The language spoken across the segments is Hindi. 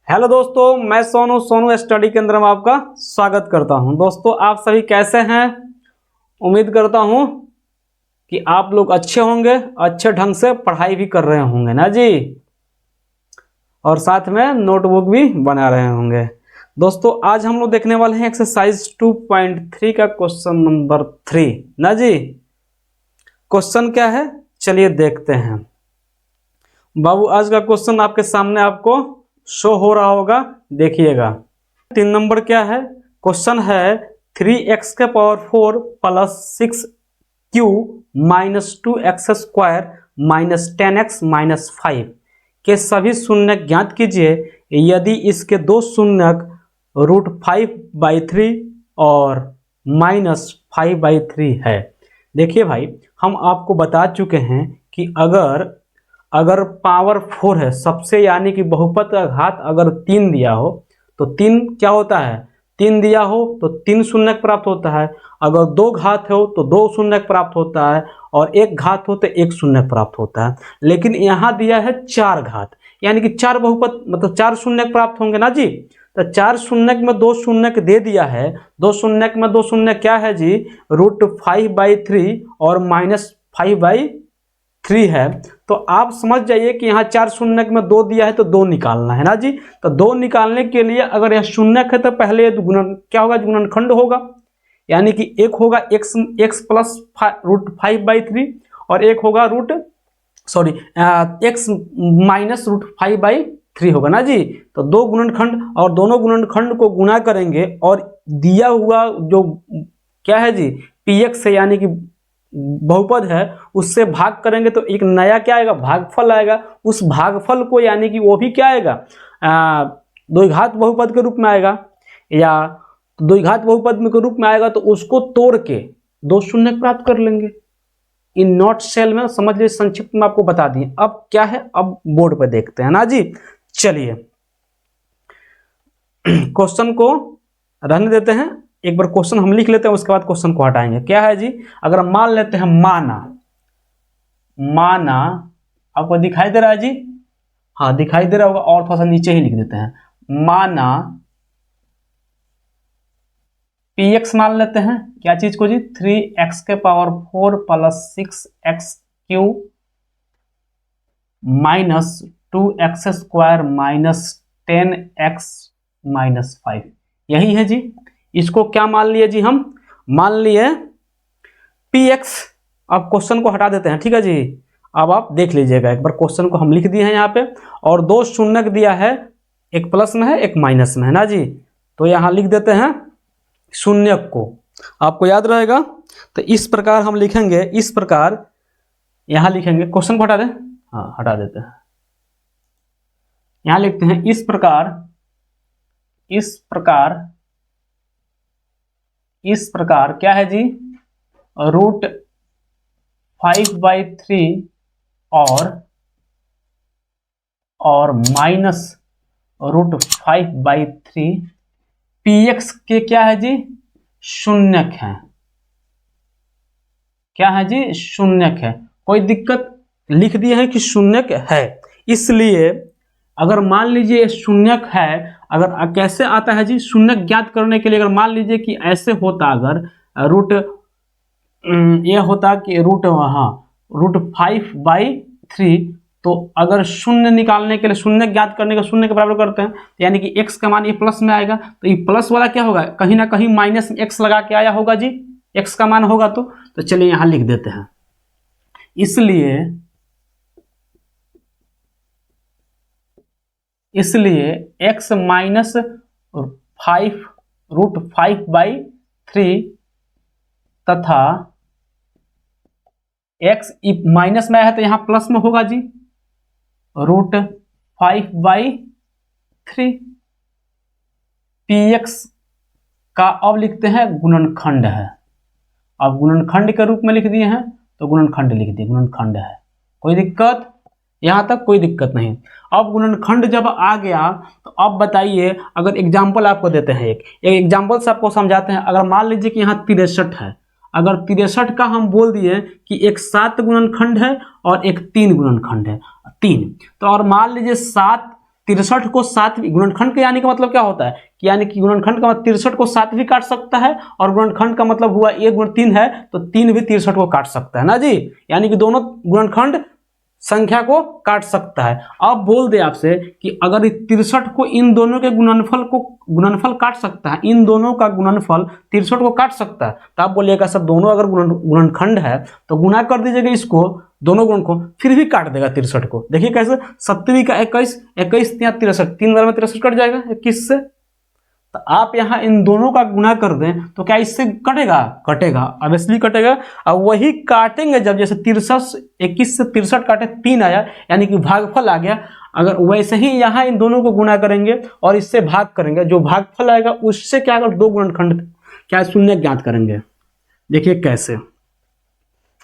हेलो दोस्तों, मैं सोनू स्टडी केंद्र में आपका स्वागत करता हूं। दोस्तों, आप सभी कैसे हैं? उम्मीद करता हूं कि आप लोग अच्छे होंगे, अच्छे ढंग से पढ़ाई भी कर रहे होंगे ना जी, और साथ में नोटबुक भी बना रहे होंगे। दोस्तों, आज हम लोग देखने वाले हैं एक्सरसाइज 2.3 का क्वेश्चन नंबर 3 ना जी। क्वेश्चन क्या है, चलिए देखते हैं। बाबू, आज का क्वेश्चन आपके सामने आपको शो हो रहा होगा, देखिएगा। 3 नंबर क्या है, क्वेश्चन है 3x⁴ plus 6q minus 2x² minus 10x minus 5 के सभी शून्यक ज्ञात कीजिए यदि इसके दो शून्यक √5/3 और -5/3 है। देखिए भाई, हम आपको बता चुके हैं कि अगर पावर 4 है सबसे, यानी कि बहुपद का घात अगर 3 दिया हो तो 3 क्या होता है, 3 दिया हो तो 3 शून्यक प्राप्त होता है। अगर 2 घात हो तो 2 शून्यक प्राप्त होता है, और 1 घात हो तो 1 शून्यक प्राप्त होता है। लेकिन यहाँ दिया है 4 घात, यानी कि 4 बहुपद मतलब 4 शून्यक प्राप्त होंगे ना जी। तो 4 शून्यक में 2 शून्यक दे दिया है, 2 शून्यक में 2 शून्यक क्या है जी, √5/3 और -5/3 है। तो आप समझ जाइए कि यहाँ 4 शून्यक में 2 दिया है तो 2 निकालना है ना जी। तो 2 निकालने के लिए अगर यह शून्यक है तो पहले गुणन क्या होगा, गुणनखंड होगा, यानी कि एक होगा x प्लस √5/3 और एक होगा x माइनस √5/3 होगा ना जी। तो 2 गुणनखंड और दोनों गुणनखंड को गुणा करेंगे और दिया हुआ जो क्या है जी, px है यानी कि बहुपद है, उससे भाग करेंगे तो एक नया क्या आएगा, भागफल आएगा। उस भागफल को यानी कि वो भी क्या आएगा, द्विघात बहुपद के रूप में आएगा, या द्विघात बहुपद के रूप में आएगा तो उसको तोड़ के 2 शून्य प्राप्त कर लेंगे। इन नोट सेल में समझ लीजिए, संक्षिप्त में आपको बता दिए। अब क्या है, अब बोर्ड पे देखते हैं ना जी। चलिए क्वेश्चन को रहने देते हैं, एक बार क्वेश्चन हम लिख लेते हैं, उसके बाद क्वेश्चन को हटाएंगे। क्या है जी, अगर हम मान लेते हैं, माना आपको दिखाई दे रहा है जी, हाँ दिखाई दे रहा होगा, और थोड़ा सा नीचे ही लिख देते हैं। माना px मान लेते हैं, क्या चीज को जी, 3x⁴ plus 6x³ minus 2x² minus 10x minus 5, यही है जी। इसको क्या मान लिए जी, हम मान लिए px। अब क्वेश्चन को हटा देते हैं, ठीक है जी। अब आप देख लीजिएगा एक बार, क्वेश्चन को हम लिख दिए हैं यहाँ पे, और 2 शून्यक दिया है, एक प्लस में है एक माइनस में है ना जी। तो यहाँ लिख देते हैं शून्यक को, आपको याद रहेगा। तो इस प्रकार हम लिखेंगे, इस प्रकार यहाँ लिखेंगे। क्वेश्चन को हटा दें, हाँ हटा देते हैं। यहाँ लिखते हैं इस प्रकार क्या है जी, √5/3 और माइनस √5/3 px के क्या है जी, शून्यक है। क्या है जी, शून्यक है। कोई दिक्कत, लिख दिए हैं कि शून्यक है। इसलिए अगर मान लीजिए शून्यक है, अगर कैसे आता है जी, शून्यक ज्ञात करने के लिए अगर मान लीजिए कि ऐसे होता, अगर ये होता कि √5/3, तो अगर शून्य निकालने के लिए, शून्य ज्ञात करने का शून्य के बराबर करते हैं, यानी कि x का मान ये प्लस में आएगा, तो ये प्लस वाला क्या होगा, कहीं ना कहीं माइनस x लगा के आया होगा जी, x का मान होगा। तो चलिए यहां लिख देते हैं। इसलिए x माइनस 5√5/3 तथा x माइनस में आया है तो यहां प्लस में होगा जी, √5/3 px का अब लिखते हैं गुणनखंड है। अब गुणनखंड के रूप में लिख दिए हैं तो गुणनखंड लिख दिए, गुणनखंड है। कोई दिक्कत, यहां तक कोई दिक्कत नहीं। अब गुणनखंड जब आ गया तो अब बताइए, अगर एग्जाम्पल आपको देते हैं, एक एग्जाम्पल से आपको समझाते हैं। अगर मान लीजिए कि यहाँ 63 है, अगर 63 का हम बोल दिए कि एक 7 गुणनखंड है और एक 3 गुणनखंड है, 3, तो और मान लीजिए 7 63 को 7 गुणनखंड के यानी का मतलब क्या होता है कि यानी कि गुणनखंड का मतलब 63 को 7 भी काट सकता है, और गुणनखंड का मतलब हुआ 1 गुण 3 है तो 3 भी 63 को काट सकता है ना जी, यानी कि दोनों गुणनखंड संख्या को काट सकता है। अब बोल दे आपसे कि अगर 63 को इन दोनों के गुणनफल काट सकता है, इन दोनों का गुणनफल 63 को काट सकता है, तो आप बोलिएगा सर दोनों अगर गुणनखंड है तो गुना कर दीजिएगा इसको, दोनों गुण को, फिर भी काट देगा 63 को। देखिए कैसे, 7वीं का 21, 21 या 63, 3 बार में 63 कट जाएगा 21 से। तो आप यहाँ इन दोनों का गुना कर दें तो क्या इससे कटेगा? कटेगा, ऑब्वियसली कटेगा। अब वही काटेंगे जब, जैसे 63, 21 से 63 काटे 3 आया, यानी कि भागफल आ गया। अगर वैसे ही यहाँ इन दोनों को गुना करेंगे और इससे भाग करेंगे, जो भागफल आएगा उससे क्या अगर 2 गुणनखंड क्या शून्य ज्ञात करेंगे। देखिए कैसे,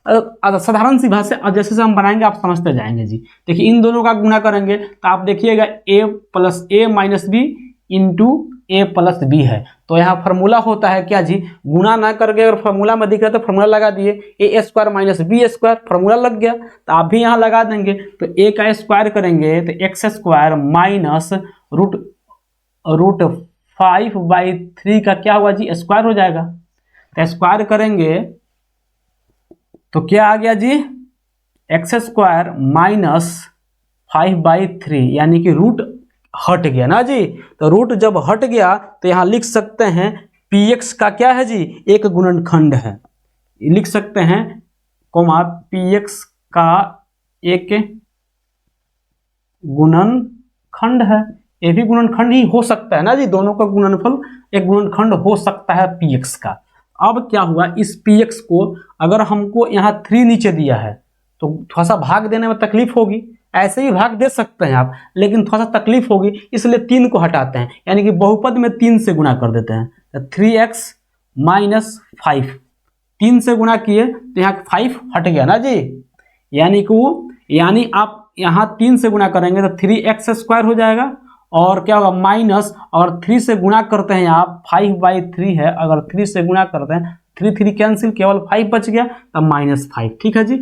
साधारण सी भाषा अब जैसे हम बनाएंगे आप समझते जाएंगे जी। देखिए इन दोनों का गुना करेंगे तो आप देखिएगा a plus a minus B into a plus B है। तो यहाँ फार्मूला होता है क्या जी, गुना ना करके अगर फार्मूला में दिख रहा है तो फार्मूला लगा दिए, A square minus B square, formula लग गया। तो आप भी यहाँ लगा देंगे, तो a का स्क्वायर करेंगे तो एक्स स्क्वायर माइनस रूट 5/3 का क्या हुआ जी, स्क्वायर हो जाएगा। तो स्क्वायर करेंगे तो क्या आ गया जी, एक्स स्क्वायर माइनस 5/3, यानी कि रूट हट गया ना जी। तो रूट जब हट गया तो यहाँ लिख सकते हैं px का क्या है जी, एक गुणनखंड है, लिख सकते हैं कोमा px का एक गुणनखंड है। ये भी गुणनखंड ही हो सकता है ना जी, दोनों का गुणनफल एक गुणनखंड हो सकता है px का। अब क्या हुआ, इस px को अगर हमको यहाँ 3 नीचे दिया है तो थोड़ा सा भाग देने में तकलीफ होगी, ऐसे ही भाग दे सकते हैं आप, लेकिन थोड़ा सा तकलीफ होगी, इसलिए 3 को हटाते हैं, यानी कि बहुपद में 3 से गुना कर देते हैं। तो 3x माइनस 5, 3 से गुना किए तो यहाँ 5 हट गया ना जी, यानी आप यहाँ 3 से गुना करेंगे तो 3x स्क्वायर हो जाएगा, और क्या होगा माइनस, और 3 से गुणा करते हैं आप 5/3 है, अगर 3 से गुणा करते हैं 3 कैंसिल, केवल 5 बच गया, तब -5। ठीक है जी।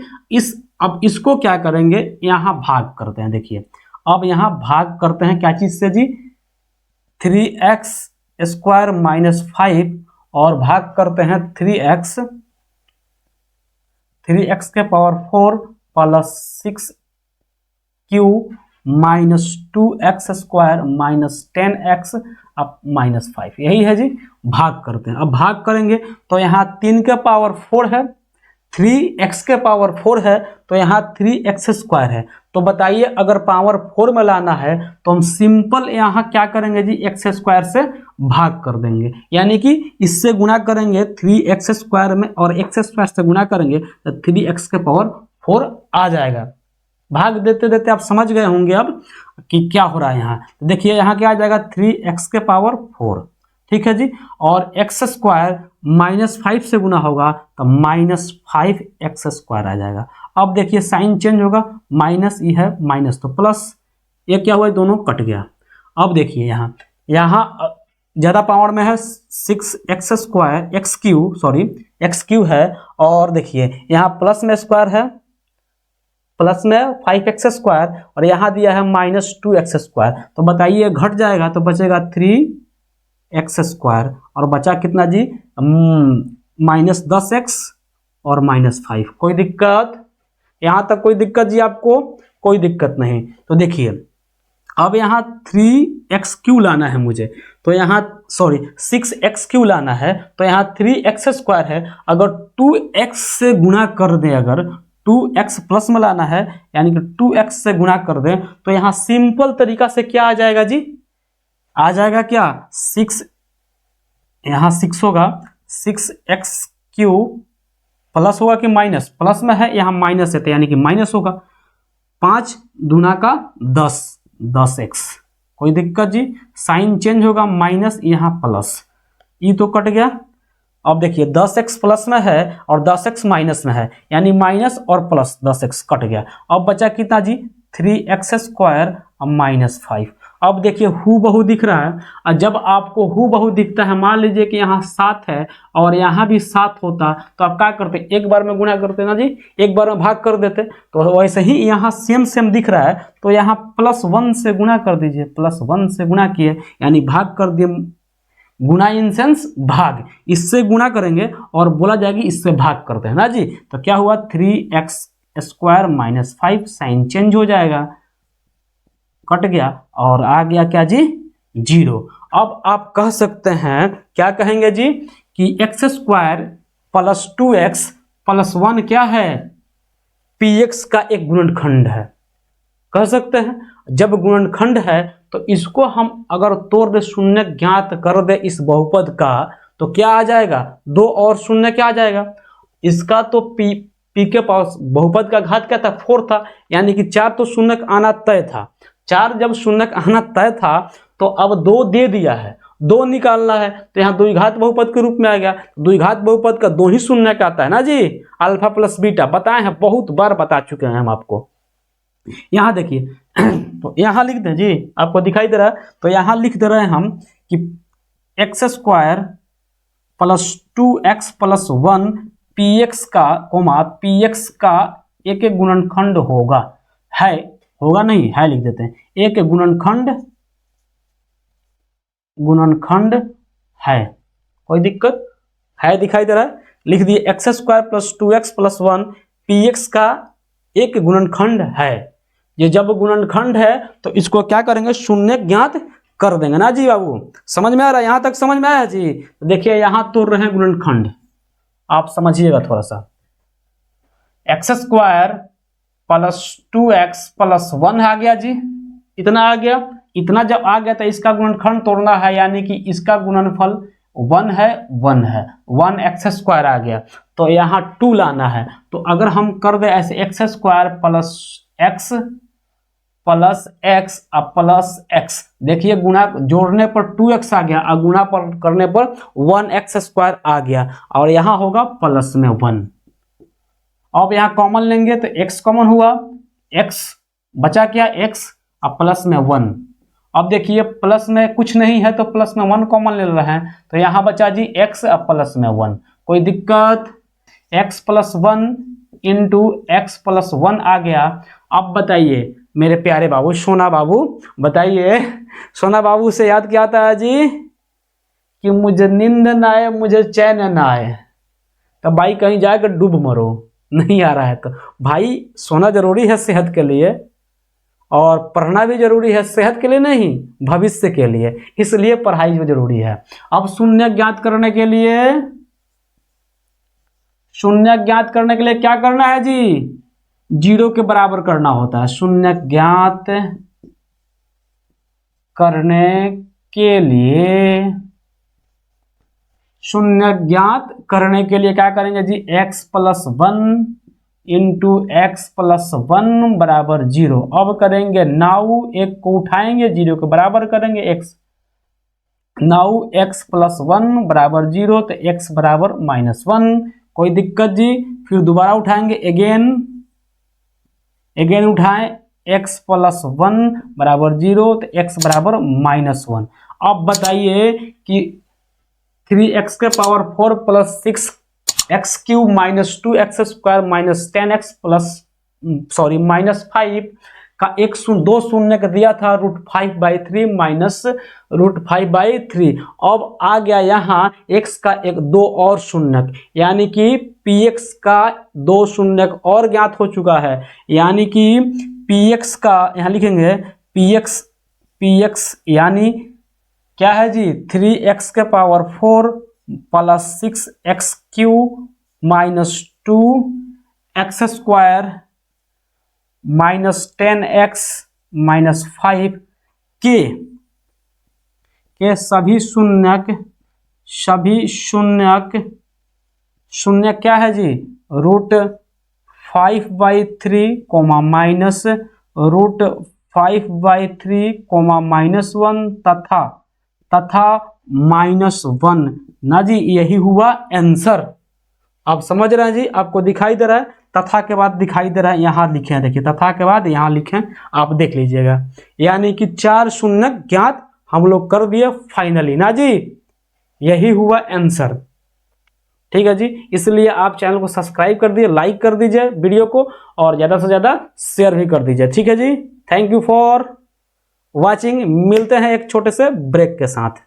अब इसको क्या करेंगे, यहाँ भाग करते हैं। देखिए अब यहाँ भाग करते हैं क्या चीज से जी, 3x स्क्वायर माइनस 5, और भाग करते हैं 3x के power 4 plus 6q minus 2x square minus 10x अब -5, यही है जी। भाग करते हैं, अब भाग करेंगे तो यहाँ 3 के पावर 4 है, 3x के पावर 4 है, तो यहाँ 3x स्क्वायर है। तो बताइए अगर पावर 4 में लाना है तो हम सिंपल यहाँ क्या करेंगे जी, x स्क्वायर से भाग कर देंगे, यानी कि इससे गुणा करेंगे 3x स्क्वायर में, और x स्क्वायर से गुणा करेंगे तो 3x के पावर 4 आ जाएगा। भाग देते देते आप समझ गए होंगे अब कि क्या हो रहा है यहाँ। देखिए यहाँ क्या आ जाएगा, 3x के पावर 4, ठीक है जी, और x स्क्वायर -5 से गुना होगा तो -5x स्क्वायर आ जाएगा। अब देखिए साइन चेंज होगा, माइनस ये है माइनस तो प्लस, ये क्या हुआ, दोनों कट गया। अब देखिए यहाँ ज़्यादा पावर में है 6x स्क्वायर एक्स क्यू है, और देखिए यहाँ प्लस में स्क्वायर है, प्लस में 5x स्क्वायर, और यहाँ दिया है -2x स्क्वायर। तो बताइए घट जाएगा तो बचेगा 3x स्क्वायर, और बचा कितना जी, -10x और -5। कोई दिक्कत, यहाँ तक कोई दिक्कत जी आपको? कोई दिक्कत नहीं। तो देखिए अब यहाँ 3x³ लाना है मुझे, तो यहाँ 6x³ लाना है, तो यहाँ 3x स्क्वायर है, अगर 2x से गुणा कर दें, अगर 2x प्लस में लाना है यानी कि 2x से गुणा कर दें, तो यहाँ सिंपल तरीका से क्या आ जाएगा जी, आ जाएगा क्या 6, यहाँ 6 होगा, 6x³ प्लस होगा कि माइनस, प्लस में है यहाँ माइनस है तो यानी कि माइनस होगा, 5 दूना का 10x। कोई दिक्कत जी, साइन चेंज होगा, माइनस यहाँ प्लस, ये तो कट गया। अब देखिए 10x प्लस में है और 10x माइनस में है, यानी माइनस और प्लस 10x कट गया। अब बचा कितना जी, 3x स्क्वायर और -5। अब देखिए हूबहू दिख रहा है, और जब आपको हूबहू दिखता है, मान लीजिए कि यहाँ 7 है और यहाँ भी 7 होता, तो आप क्या करते, एक बार में गुणा करते ना जी, एक बार में भाग कर देते। तो वैसे ही यहाँ सेम सेम दिख रहा है, तो यहाँ +1 से गुणा कर दीजिए, +1 से गुणा किए यानी भाग कर दिए, गुणा इन सेंस भाग, इससे गुणा करेंगे और बोला जाएगी इससे भाग करते हैं ना जी। तो क्या हुआ 3x² - 5, साइन चेंज हो जाएगा, कट गया और आ गया क्या जी 0। अब आप कह सकते हैं, क्या कहेंगे जी कि x² + 2x + 1 क्या है, px का एक गुणनखंड है, कह सकते हैं। जब गुणनखंड है तो इसको हम अगर तोड़ दे, शून्य ज्ञात कर दे इस बहुपद का, तो क्या आ जाएगा, 2 और शून्य क्या आ जाएगा, इसका तो p के पास बहुपद का घात क्या था, 4 था, यानी कि 4 तो शून्य आना तय था। 4 जब शून्य आना तय था तो अब 2 दे दिया है, 2 निकालना है, तो यहाँ द्विघात बहुपद के रूप में आ गया। द्विघात बहुपद का 2 ही शून्य का आता है ना जी, अल्फा प्लस बीटा, बताए हैं, बहुत बार बता चुके हैं हम आपको। यहाँ देखिए तो यहाँ लिख दें जी, आपको दिखाई दे रहा है, तो यहाँ लिख दे रहे हैं हम कि x² + 2x + 1 px का px का एक गुणनखंड होगा, है, होगा नहीं है, लिख देते हैं, एक गुणनखंड है, कोई दिक्कत है, दिखाई दे रहा है, लिख दिए x² + 2x + 1 px का एक गुणनखंड है। ये जब गुणनखंड है तो इसको क्या करेंगे, शून्य ज्ञात कर देंगे ना जी बाबू, समझ में आ रहा है, यहां तक समझ में आया जी। देखिए यहां तोड़ रहे हैं गुणनखंड, आप समझिएगा थोड़ा सा, x² + 2x + 1 आ गया जी, इतना आ गया, इतना जब आ गया तो इसका गुणनखंड तोड़ना है, यानी कि इसका गुणनफल 1 है, 1 है, 1x² आ गया, तो यहाँ 2 लाना है। तो अगर हम कर दे ऐसे x² + x + x + x, देखिए गुणा जोड़ने पर 2x आ गया और गुणा पर करने पर 1x² आ गया, और यहाँ होगा प्लस में 1। अब यहाँ कॉमन लेंगे तो x कॉमन हुआ, x बचा क्या, x और प्लस में 1। अब देखिए प्लस में कुछ नहीं है तो प्लस में 1 कॉमन ले रहे हैं, तो यहाँ बचा जी x और प्लस में 1, कोई दिक्कत, x + 1 × x + 1 आ गया। अब बताइए मेरे प्यारे बाबू, सोना बाबू, बताइए, सोना बाबू से याद क्या आता है जी, कि मुझे नींद ना आए, मुझे चैन ना आए, तो भाई कहीं जाकर डूब मरो, नहीं आ रहा है तो भाई सोना जरूरी है सेहत के लिए, और पढ़ना भी जरूरी है, सेहत के लिए नहीं, भविष्य के लिए, इसलिए पढ़ाई भी जरूरी है। अब शून्य ज्ञात करने के लिए क्या करना है जी, 0 के बराबर करना होता है। शून्य ज्ञात करने के लिए क्या करेंगे जी, x + 1 × x + 1 = 0। अब करेंगे नाउ, एक को उठाएंगे, 0 के बराबर करेंगे, x नाउ x + 1 = 0, तो x = -1, कोई दिक्कत जी। फिर दोबारा उठाएंगे, अगेन उठाएं, x + 1 = 0, तो x = -1। अब बताइए कि 3x⁴ + 6x³ - 2x² - 10x -5 का 2 शून्य का दिया था, √5/3 - √5/3। अब आ गया यहाँ x का 2 और शून्य, यानी कि px का 2 शून्य और ज्ञात हो चुका है, यानी कि px का यहाँ लिखेंगे px यानी क्या है जी, 3x⁴ + 6x³ - 2x² - 10x - 5 के सभी शून्य क्या है जी, √5/3 -√5/3 -1 तथा -1 ना जी, यही हुआ आंसर। आप समझ रहे हैं जी, आपको दिखाई दे रहा है, तथा के बाद दिखाई दे रहा है, यहाँ लिखे हैं, देखिए तथा के बाद यहाँ लिखे हैं, आप देख लीजिएगा। यानी कि 4 शून्य ज्ञात हम लोग कर दिए फाइनली ना जी, यही हुआ आंसर। ठीक है जी, इसलिए आप चैनल को सब्सक्राइब कर दीजिए, लाइक कर दीजिए वीडियो को, और ज़्यादा से ज़्यादा शेयर भी कर दीजिए। ठीक है जी, थैंक यू फॉर वॉचिंग। मिलते हैं एक छोटे से ब्रेक के साथ।